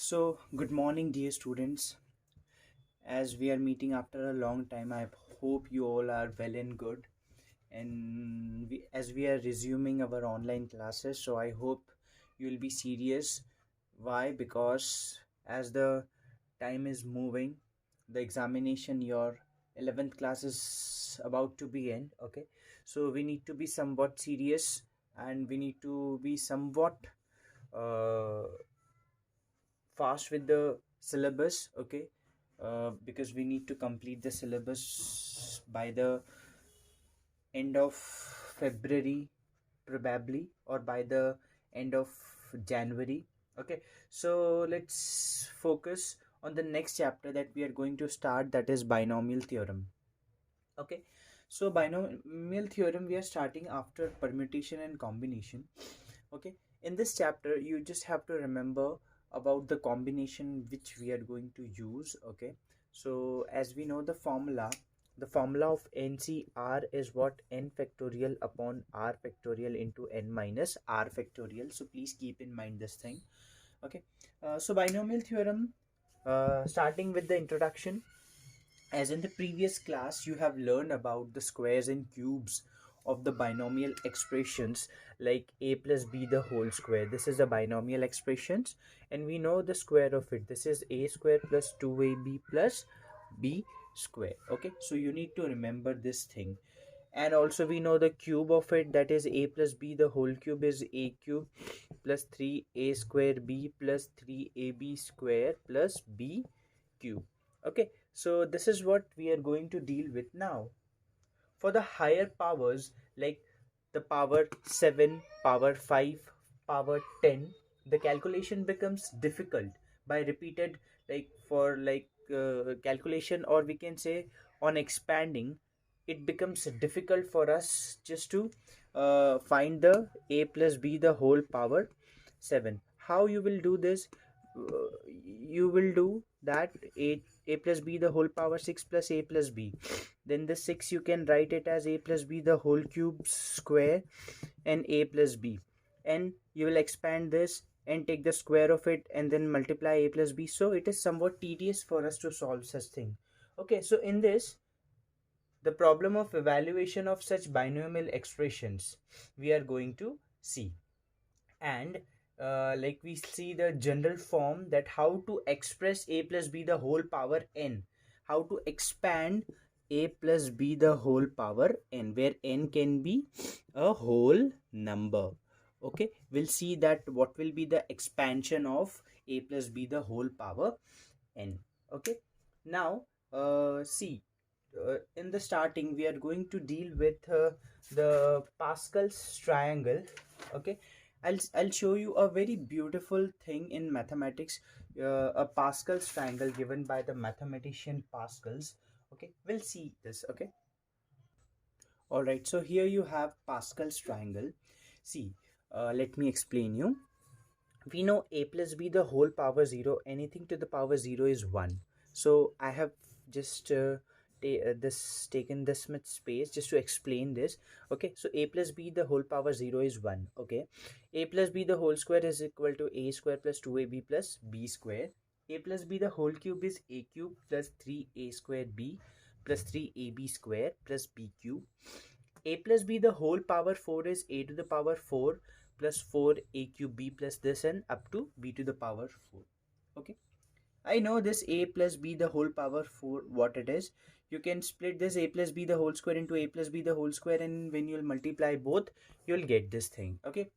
So, good morning, dear students. As we are meeting after a long time, I hope you all are well and good. And as we are resuming our online classes, so I hope you will be serious. Why? Because as the time is moving, the examination, your 11th class is about to be end. Okay, so we need to be somewhat serious and we need to be somewhat uh, fast with the syllabus. Okay, because we need to complete the syllabus by the end of February probably, or by the end of January. Okay, so let's focus on the next chapter that we are going to start, that is binomial theorem. Okay, so binomial theorem we are starting after permutation and combination. Okay, in this chapter you just have to remember about the combination which we are going to use. Okay, so as we know the formula of ncr is what? N factorial upon r factorial into n minus r factorial. So please keep in mind this thing. Okay, so binomial theorem, starting with the introduction. As in the previous class, you have learned about the squares and cubes of the binomial expressions, like a plus b the whole square. This is a binomial expressions, and we know the square of it. This is a square plus 2ab plus b square. Okay, so you need to remember this thing. And also we know the cube of it, that is a plus b the whole cube is a cube plus 3a square b plus 3ab square plus b cube. Okay, so this is what we are going to deal with now. For the higher powers, like the power 7, power 5, power 10, the calculation becomes difficult by repeated, like for calculation, or we can say on expanding, it becomes difficult for us just to find the a plus b the whole power 7. How you will do this? You will do that a plus b the whole power 6 plus a plus b. Then the 6 you can write it as a plus b the whole cube square and a plus b, and you will expand this and take the square of it and then multiply a plus b. So it is somewhat tedious for us to solve such thing. Okay, so in this, the problem of evaluation of such binomial expressions we are going to see. And like we see the general form, that how to express a plus b the whole power n, how to expand a plus b the whole power n, where n can be a whole number. Okay, we'll see that what will be the expansion of a plus b the whole power n. Okay, now see, in the starting we are going to deal with the Pascal's triangle. Okay, I'll show you a very beautiful thing in mathematics, a Pascal's triangle given by the mathematician Pascal's. Okay, we'll see this. Okay, all right, so here you have Pascal's triangle. See, let me explain you. We know a plus b the whole power 0, anything to the power 0 is 1. So I have just taken this much space just to explain this. Okay, so a plus b the whole power 0 is 1. Okay, a plus b the whole square is equal to a square plus 2ab plus b square. A plus b the whole cube is a cube plus 3a square b plus 3ab square plus b cube. A plus b the whole power 4 is a to the power 4 plus 4 a cube b plus this, and up to b to the power 4. Okay, I know this a plus b the whole power 4 what it is. You can split this a plus b the whole square into a plus b the whole square, and when you'll multiply both, you'll get this thing. Okay,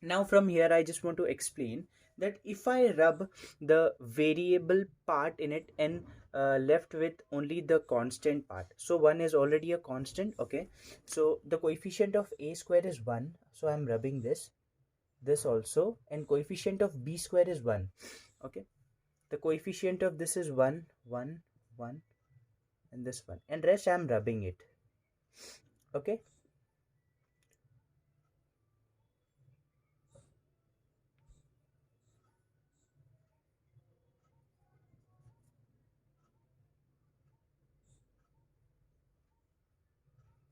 now from here I just want to explain that if I rub the variable part in it and left with only the constant part, so 1 is already a constant. Okay, so the coefficient of a square is 1, so I'm rubbing this also, and coefficient of b square is 1. Okay, the coefficient of this is 1 1 1, and this one, and rest I'm rubbing it. Okay,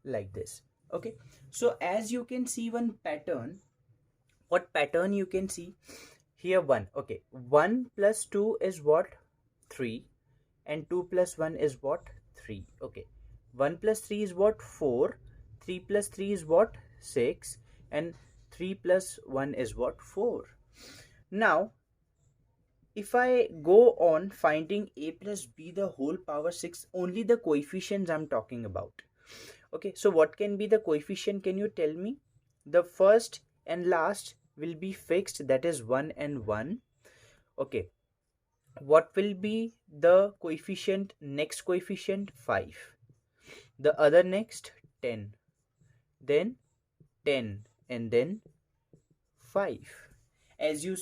like this. Okay, so as you can see one pattern, what pattern you can see here 1. Okay, 1 plus 2 is what? 3. And 2 plus 1 is what? 3. Okay, 1 plus 3 is what? 4. 3 plus 3 is what? 6. And 3 plus 1 is what? 4. Now if I go on finding a plus b the whole power 6, only the coefficients I'm talking about. Okay, so what can be the coefficient? Can you tell me? The first and last will be fixed, that is 1 and 1. Okay, what will be the coefficient? Next coefficient 5, the other next 10, then 10, and then 5. As you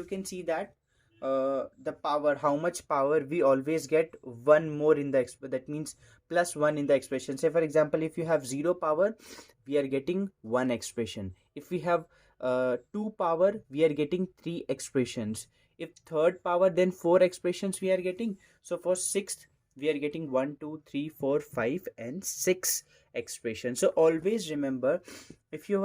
can see that the power, how much power we always get one more in the that means plus 1 in the expression. Say for example, if you have 0 power, we are getting 1 expression. If we have 2 power, we are getting 3 expressions. If third power, then 4 expressions we are getting. So for sixth, we are getting 1 2 3 4 5 and 6 expressions. So always remember, if you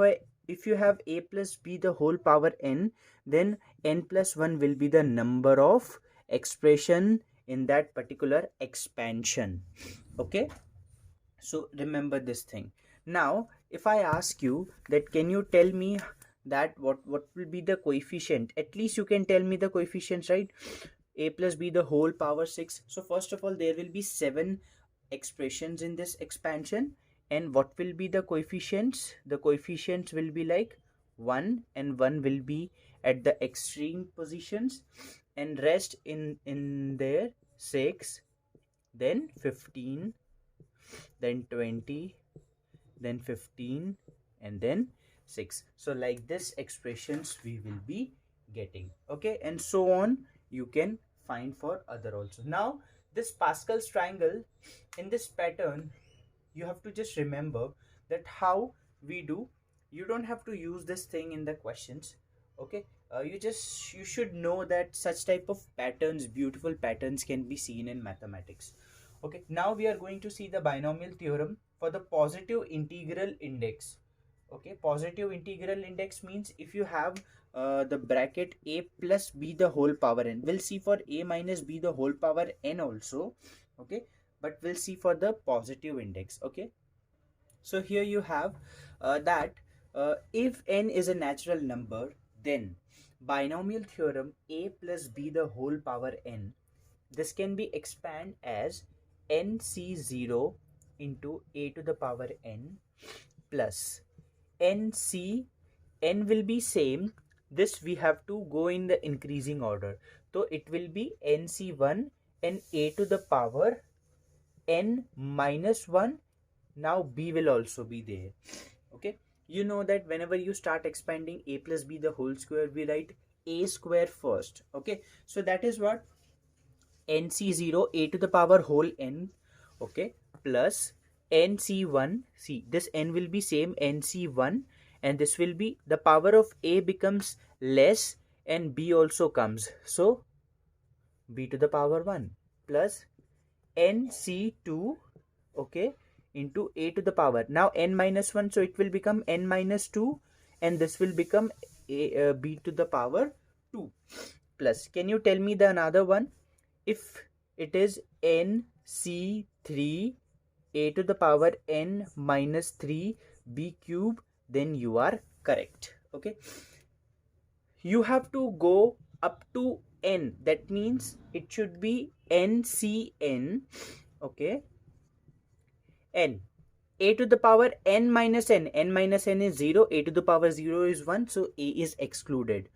have a plus b the whole power n, then n plus 1 will be the number of expression in that particular expansion. Okay, so remember this thing. Now if I ask you that, can you tell me that what will be the coefficient? At least you can tell me the coefficients, right? A plus b the whole power 6. So first of all, there will be 7 expressions in this expansion. And what will be the coefficients? The coefficients will be like 1, and 1 will be at the extreme positions, and rest in there 6, then 15, then 20, then 15, and then 6. So like this expressions we will be getting. Okay, and so on you can find for other also. Now this Pascal's triangle, in this pattern, you have to just remember that how we do. You don't have to use this thing in the questions. Okay, you should know that such type of patterns, beautiful patterns, can be seen in mathematics. Okay, now we are going to see the binomial theorem for the positive integral index. Okay, positive integral index means if you have the bracket a plus b the whole power n. We'll see for a minus b the whole power n also. Okay, but we'll see for the positive index. Okay, so here you have that if n is a natural number, then binomial theorem a plus b the whole power n, this can be expand as nc0 into a to the power n plus nc. N will be same, this we have to go in the increasing order, so it will be nc1 and a to the power n minus 1. Now b will also be there. Okay, you know that whenever you start expanding a plus b the whole square, we write a square first. Okay, so that is what nc0 a to the power whole n. Okay, plus nc1. See, this n will be same, nc1, and this will be the power of a becomes less and b also comes, so b to the power 1 plus nc2, okay, into a to the power, now n minus 1, so it will become n minus 2, and this will become b to the power 2 plus. Can you tell me the another one? If it is nc3 a to the power n minus 3 b cube, then you are correct. Okay, you have to go up to n, that means it should be ncn. Okay, n a to the power n minus n, n minus n is 0, a to the power 0 is 1, so a is excluded.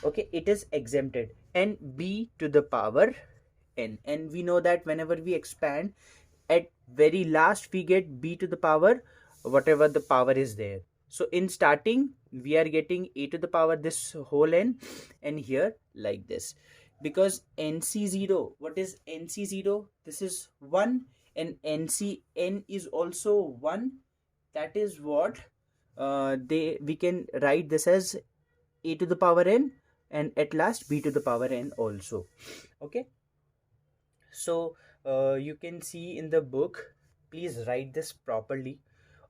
Okay, it is exempted. And b to the power n, and we know that whenever we expand, at very last we get b to the power whatever the power is there. So in starting we are getting a to the power this whole n, and here like this, because nc0, what is nc0? This is 1, and ncn is also 1. That is what we can write this as a to the power n, and at last b to the power n also. Okay, so you can see in the book, please write this properly.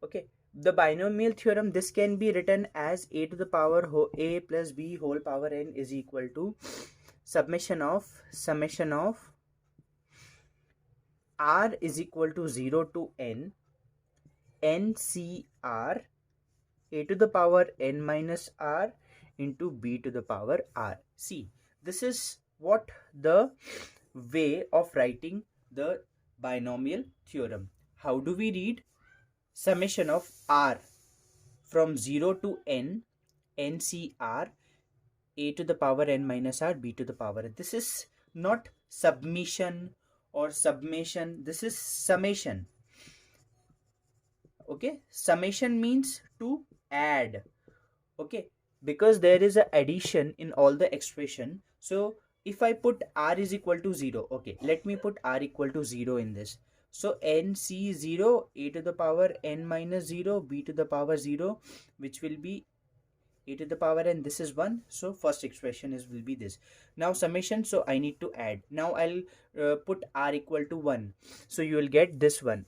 Okay, the binomial theorem, this can be written as a to the power a plus b whole power n is equal to summation of r is equal to 0 to n ncr a to the power n minus r into b to the power r. See, this is what the way of writing the binomial theorem. How do we read? Summation of r from 0 to n ncr a to the power n minus r b to the power n. This is not submission or summation, this is summation. Okay, summation means to add. Okay, because there is a addition in all the expression. So if I put r is equal to 0, okay, let me put r equal to 0 in this. So nc0 a to the power n minus 0 b to the power 0, which will be a to the power n, this is 1. So first expression is will be this. Now summation, so I need to add. Now I'll put r equal to 1, so you will get this one.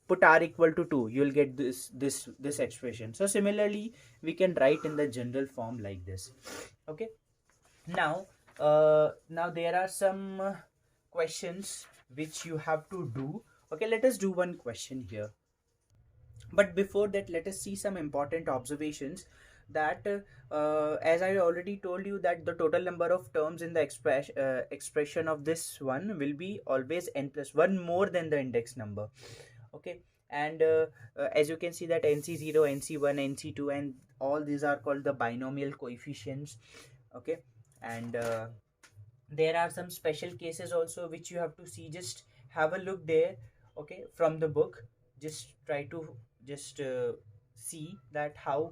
Put r equal to 2, you will get this expression. So similarly we can write in the general form like this. Okay, now now there are some questions which you have to do. Okay, let us do one question here. But before that, let us see some important observations that as I already told you that the total number of terms in the expression of this one will be always n plus 1 more than the index number. Okay, and as you can see that nc0 nc1 nc2 and all these are called the binomial coefficients. Okay, and there are some special cases also which you have to see. Just have a look there. Okay, from the book, just try to just see that how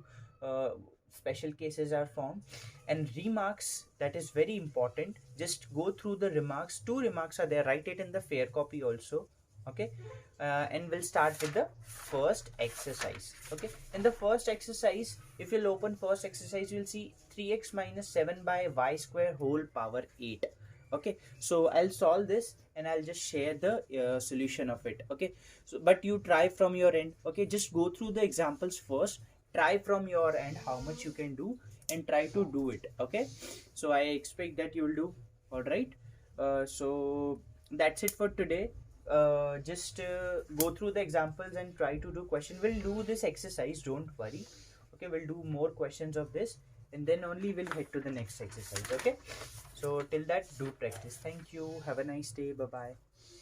special cases are formed. And remarks, that is very important. Just go through the remarks. 2 remarks are there, write it in the fair copy also. Okay, and we'll start with the first exercise. Okay, in the first exercise, if you'll open first exercise, you'll see 3x minus 7 by y square whole power 8. Okay, so I'll solve this and I'll just share the solution of it. Okay, so but you try from your end. Okay, just go through the examples first, try from your end how much you can do and try to do it. Okay, so I expect that you will do. All right, so that's it for today. Just go through the examples and try to do question. We'll do this exercise, don't worry. Okay, we'll do more questions of this and then only we'll head to the next exercise. Okay, so till that, do practice. Thank you, have a nice day, bye bye.